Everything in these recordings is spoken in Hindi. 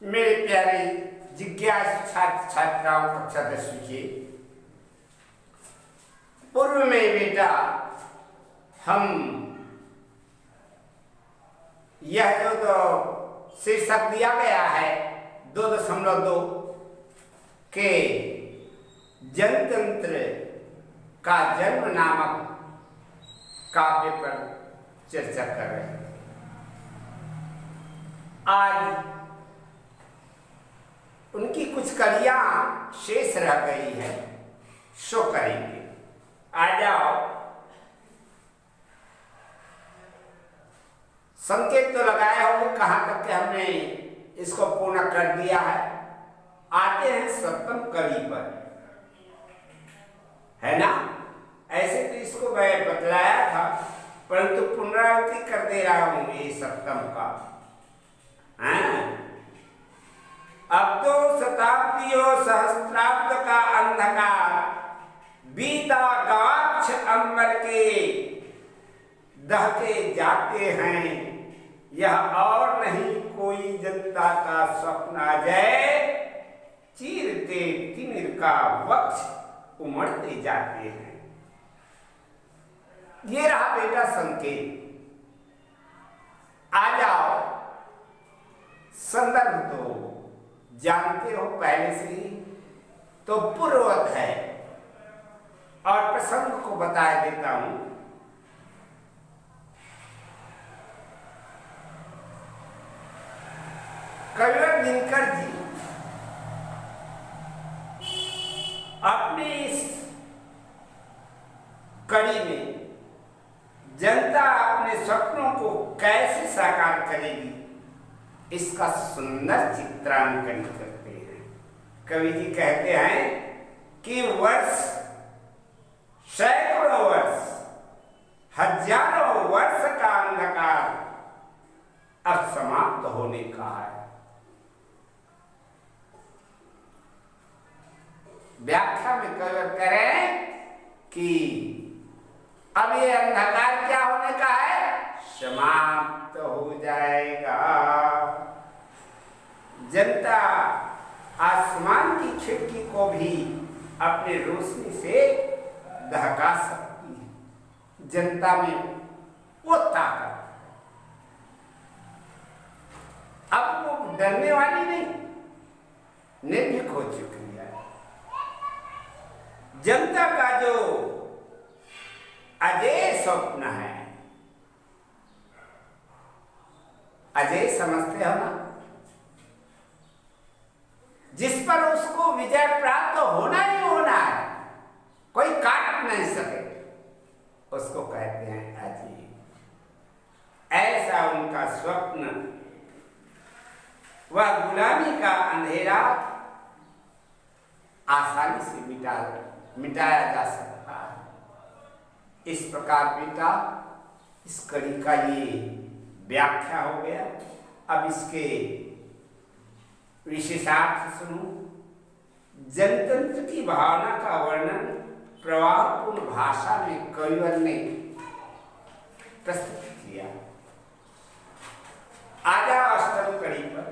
मेरे प्यारे जिज्ञासु छात्र छात्राओं कक्षा 10वीं के पूर्व में बेटा हम यह जो शीर्षक दिया गया है 2.2 के जनतंत्र का जन्म नामक काव्य पर चर्चा कर रहे हैं। आज उनकी कुछ कड़ियां शेष रह गई है, शो करेंगे। आ जाओ। संकेत तो लगाए होंगे कहां तक के हमने इसको पूर्ण कर दिया है। आते हैं सप्तम कड़ी पर, है ना। ऐसे तो इसको मैं बतलाया था, परंतु पुनरावृत्ति कर दे रहा हूं ये सप्तम का। अब तो शताब्दियों सहस्त्राब्द का अंधकार बीता गाक्ष अंबर के दहके जाते हैं। यह और नहीं कोई जनता का स्वप्न आ जाए, चीरते तिमिर का वक्ष उमड़ते जाते हैं। ये रहा बेटा संकेत। आ जाओ। संदर्भ तो जानते हो पहले से ही, तो पूर्ववत है और प्रसंग को बता देता हूं। कविवर दिनकर जी अपनी इस कड़ी में जनता अपने सपनों को कैसे साकार करेगी, इसका सुंदर चित्रांकन करते हैं। कवि जी कहते हैं कि वर्ष, सैकड़ों वर्ष, हजारों वर्ष का अंधकार अब समाप्त होने का है। व्याख्या में कवि करें कि अब ये अंधकार क्या होने का है, समाप्त हो जाएगा। जनता आसमान की खिड़की को भी अपने रोशनी से दहका सकती है। जनता में वो ताकत, अब वो डरने वाली नहीं, निर्भीक हो चुकी है। जनता का जो अजय स्वप्न है, अजय समझते हो ना, जिस पर उसको विजय प्राप्त होना ही होना है, कोई काट नहीं सके, उसको कहते हैं अजय। ऐसा उनका स्वप्न, वह गुलामी का अंधेरा आसानी से मिटाया जा सकता है। इस प्रकार बेटा इस कड़ी का ये व्याख्या हो गया। अब इसके विशेषार्थ सुनो। जनतंत्र की भावना का वर्णन प्रवाहपूर्ण भाषा में कविवर ने प्रस्तुत किया। आजा अष्टम कड़ी पर।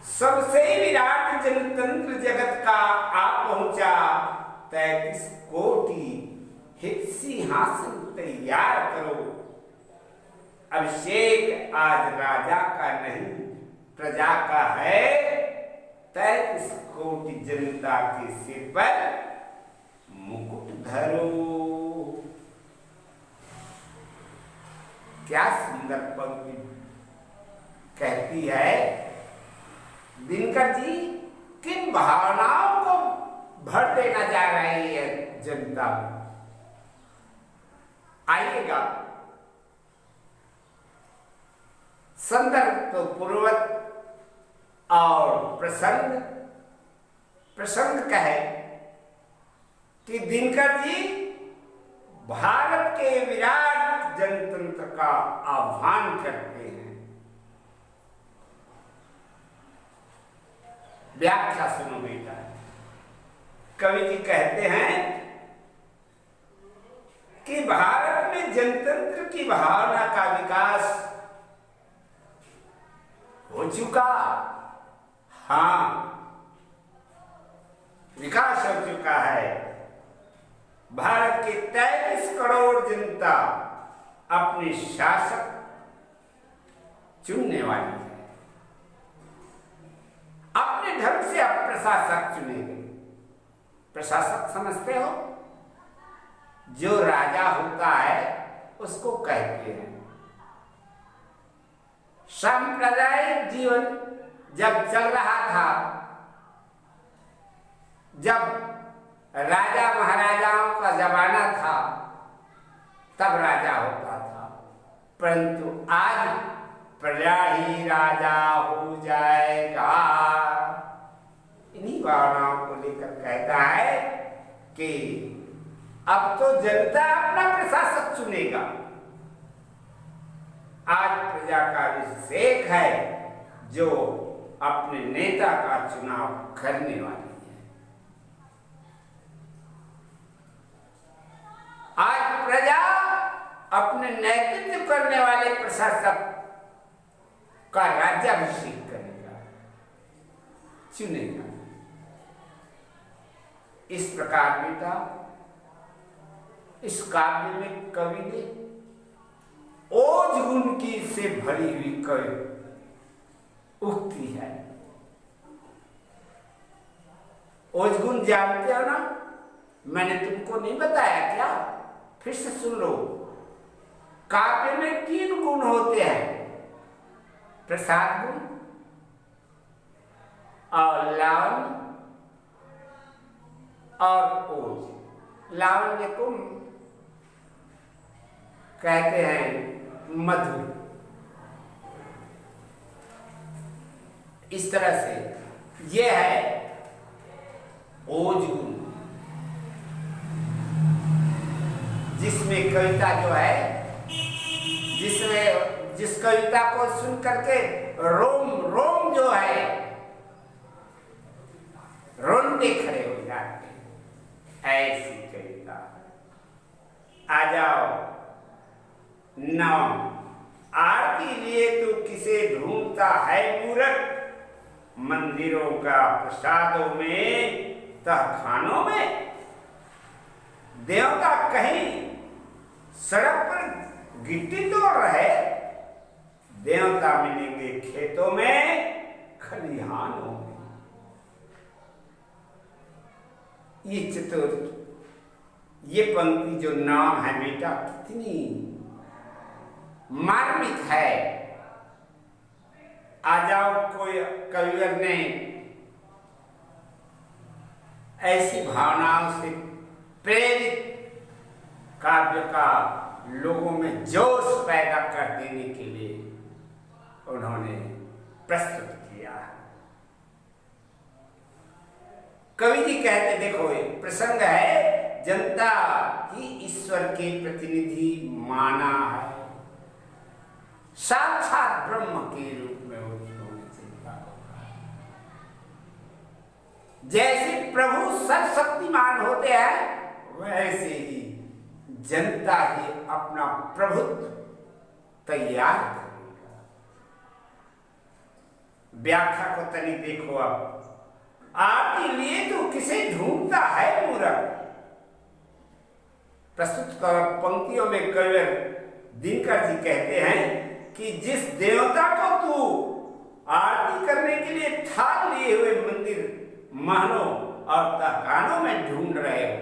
सबसे विराट जनतंत्र जगत का आ पहुंचा, 33 कोटि हित सिंहासन तैयार करो। अभिषेक आज राजा का नहीं प्रजा का है, 33 कोटि जनता के सिर पर मुकुट धरो। क्या सुंदर पंक्ति कहती है। दिनकर जी किन भावनाओं को भर देना जा रही है जनता। आइएगा। संदर्भ तो पूर्ववत और प्रसंग कहे कि दिनकर जी भारत के विराट जनतंत्र का आह्वान करते हैं। व्याख्या सुनो बेटा। कवि जी कहते हैं कि भारत में जनतंत्र की भावना का विकास हो चुका हाँ, विकास हो चुका है। भारत की 33 करोड़ जनता अपने शासक चुनने वाली है। अपने ढंग से अब प्रशासक चुनेंगे। प्रशासक समझते हो? जो राजा होता है उसको कहते हैं। सांप्रदायिक जीवन जब चल रहा था, जब राजा महाराजाओं का जमाना था, तब राजा होता था। परंतु आज प्रजा ही राजा हो जाएगा। इन्हीं भावनाओं को लेकर कहता है कि अब तो जनता अपना प्रशासक चुनेगा। आज प्रजा का अभिषेक है जो अपने नेता का चुनाव करने वाली है। आज प्रजा अपने नेतृत्व करने वाले प्रशासक का राज्याभिषेक करेगा, चुनेगा। इस प्रकार बेटा इस काव्य में कवि ने ओज गुण की से भरी हुई कवि उक्ति है। ओज गुण जानते हो ना? मैंने तुमको नहीं बताया क्या? फिर से सुन लो। काव्य में 3 गुण होते हैं, प्रसाद गुण और लावण्य और ओज। लावण्य को कहते हैं मधुर। इस तरह से यह है ओज गुण, जिसमें कविता जो है, जिस कविता को सुन करके रोम रोम जो है रोंदे खड़े हो जाते, ऐसी कविता। आ जाओ 9। आरती लिए तो किसे ढूंढता है मूर्ख, मंदिरों का प्रसादों में तहखानों में। देवता कहीं सड़क पर गिट्टी तोड़ रहे, देवता मिलेंगे खेतों में खलिहानों में। ये ये पंक्ति जो नाम है बेटा, कितनी मार्मिक है। आ जाओ, कोई कविवर ने ऐसी भावनाओं से प्रेरित काव्य का लोगों में जोश पैदा कर देने के लिए उन्होंने प्रस्तुत किया। कवि जी कहते, देखो एक प्रसंग है, जनता ही ईश्वर के प्रतिनिधि माना है, साक्षात ब्रह्म के रूप में उन्होंने चिंता होगा। जैसे प्रभु सर्वशक्तिमान होते हैं, वैसे ही जनता ही अपना प्रभुत्व तैयार करेगा। व्याख्या को तनी देखो। अब आरती लिए तो किसे ढूंढता है मूर्ख। प्रस्तुत पंक्तियों में कवि दिनकर जी कहते हैं कि जिस देवता को तू आरती करने के लिए थाल लिए हुए मंदिर महलों और तहखानों में ढूंढ रहे हो,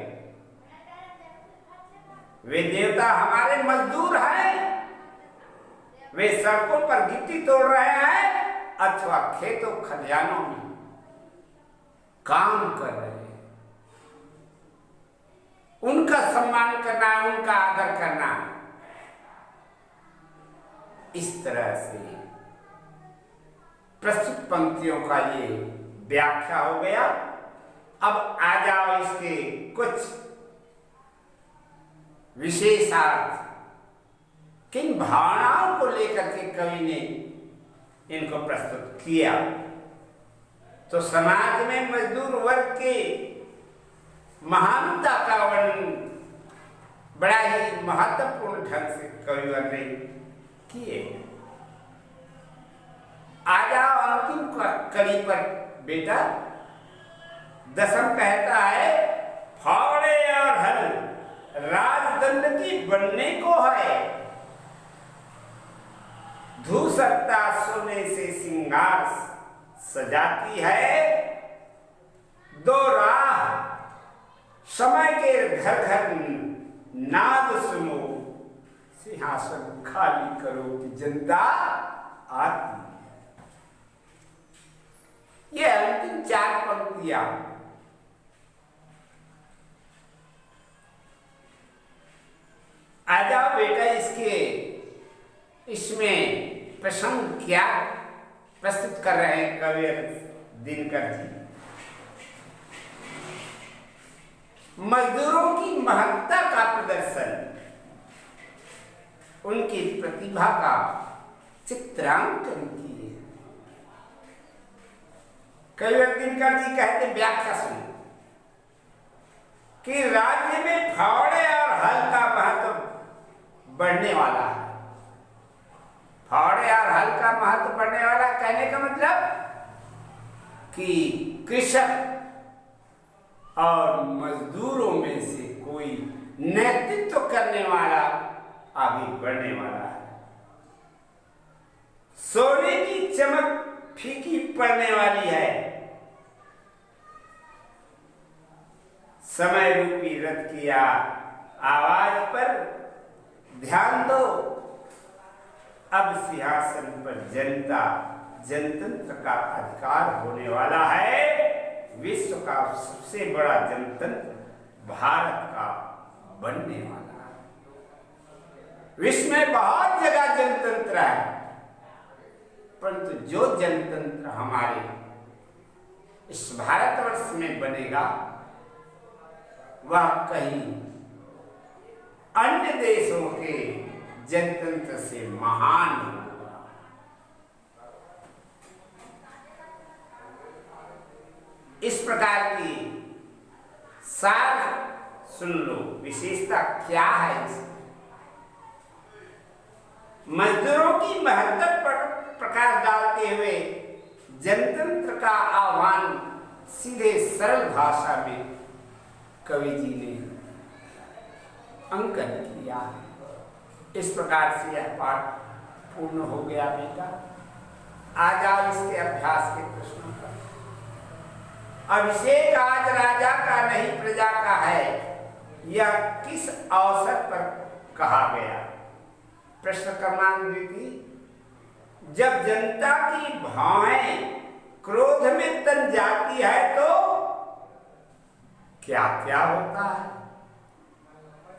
वे देवता हमारे मजदूर हैं। वे सड़कों पर गिट्टी तोड़ रहे हैं अथवा खेतों खलिहानों में काम कर रहे हैं। उनका सम्मान करना, उनका आदर करना। इस तरह से प्रस्तुत पंक्तियों का ये व्याख्या हो गया। अब आ जाओ इसके कुछ विशेषार्थ, किन भावनाओं को लेकर के कवि ने इनको प्रस्तुत किया। तो समाज में मजदूर वर्ग के महानता का वर्णन बड़ा ही महत्वपूर्ण ढंग से कविवर ने किए। आ जाओ अंतिम कड़ी पर बेटा दसम कहता है फावड़े और हल राजदंड की बनने को है, धूसरता सोने से सिंगार सजाती है, दो राह समय के घर घर नाद सुनो, सिंहासन खाली करो कि जनता आती है। ये अंतिम 4 पंक्तियां आ जाओ बेटा, इसमें प्रसंग क्या प्रस्तुत कर रहे हैं कवि दिनकर जी। मजदूरों की महत्ता का प्रदर्शन, उनकी प्रतिभा का चित्रांकन किए। कवि दिनकर जी कहते व्याख्या सुनो कि राज्य में फावड़े और हल का महत्व बढ़ने वाला है। फावड़े और हल का महत्व बढ़ने वाला कहने का मतलब कि कृषक और मजदूरों में से कोई नेतृत्व करने वाला आगे बढ़ने वाला है। सोने की चमक फीकी पड़ने वाली है। समय रूपी रथ की आवाज पर ध्यान दो। अब सिंहासन पर जनता जनतंत्र का अधिकार होने वाला है। विश्व का सबसे बड़ा जनतंत्र भारत का बनने वाला है। विश्व में बहुत जगह जनतंत्र है, परंतु जो जनतंत्र हमारे इस भारतवर्ष में बनेगा वह कहीं अन्य देशों के जनतंत्र से महान होगा। इस प्रकार की सार सुन लो, विशेषता क्या है इसकी। मजदूरों की महत्ता पर प्रकाश डालते हुए जनतंत्र का आह्वान सीधे सरल भाषा में कवि जी ने अंकन किया। इस प्रकार से यह पाठ पूर्ण हो गया बेटा। आ जाओ इसके अभ्यास के प्रश्नों पर। अभिषेक आज राजा का नहीं प्रजा का है, यह किस अवसर पर कहा गया? प्रश्न क्रमांक 2। जब जनता की भावनाएं क्रोध में तन जाती है तो क्या क्या होता है?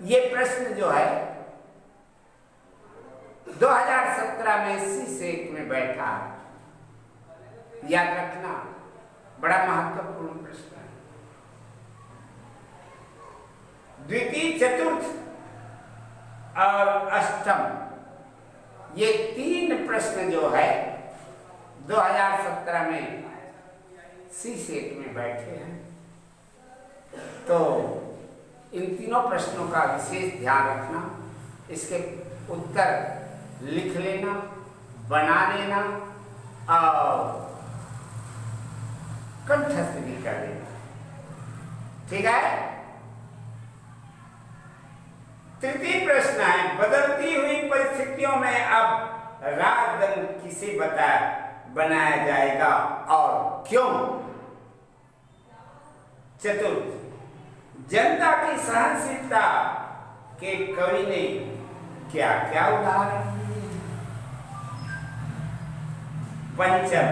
ये प्रश्न जो है 2017 में सीसेक में बैठा है। याद रखना, बड़ा महत्वपूर्ण प्रश्न है। द्वितीय, चतुर्थ और अष्टम, ये 3 प्रश्न जो है 2017 में सीसेक में बैठे हैं। तो इन तीनों प्रश्नों का विशेष ध्यान रखना, इसके उत्तर लिख लेना, बना लेना और कंठस्थ भी कर लेना। ठीक है। तृतीय प्रश्न है, बदलती हुई परिस्थितियों में अब राजदंड किसे बनाया जाएगा और क्यों? चतुर्थ, जनता की सहनशीलता के कवि ने क्या क्या उदाहरण दिए? पंचम,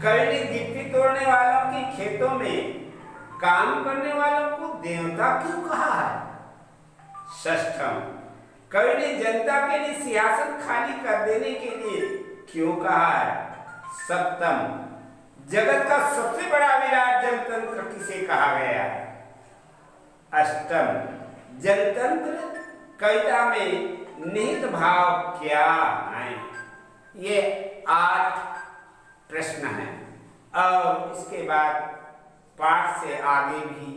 कवि ने गिट्टी तोड़ने वालों के खेतों में काम करने वालों को देवता क्यों कहा है? षष्ठम, कवि ने जनता के लिए सिंहासन खाली कर देने के लिए क्यों कहा है? सप्तम, जगत का सबसे बड़ा विराट जनतंत्र किसे कहा गया है? अष्टम, जनतंत्र कविता में निहित भाव क्या है? ये 8 प्रश्न हैं और इसके बाद पाठ से आगे भी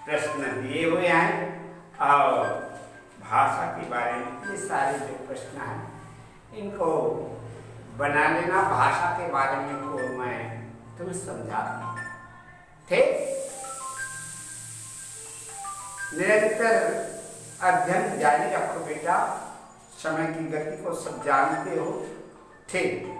प्रश्न दिए हुए हैं और भाषा के बारे में ये सारे जो प्रश्न हैं इनको बना लेना। भाषा के बारे में को मैं तुम्हें समझा दूंगा। ठीक, निरंतर अध्ययन जारी रखो बेटा, समय की गति को सब जानते हो। ठीक।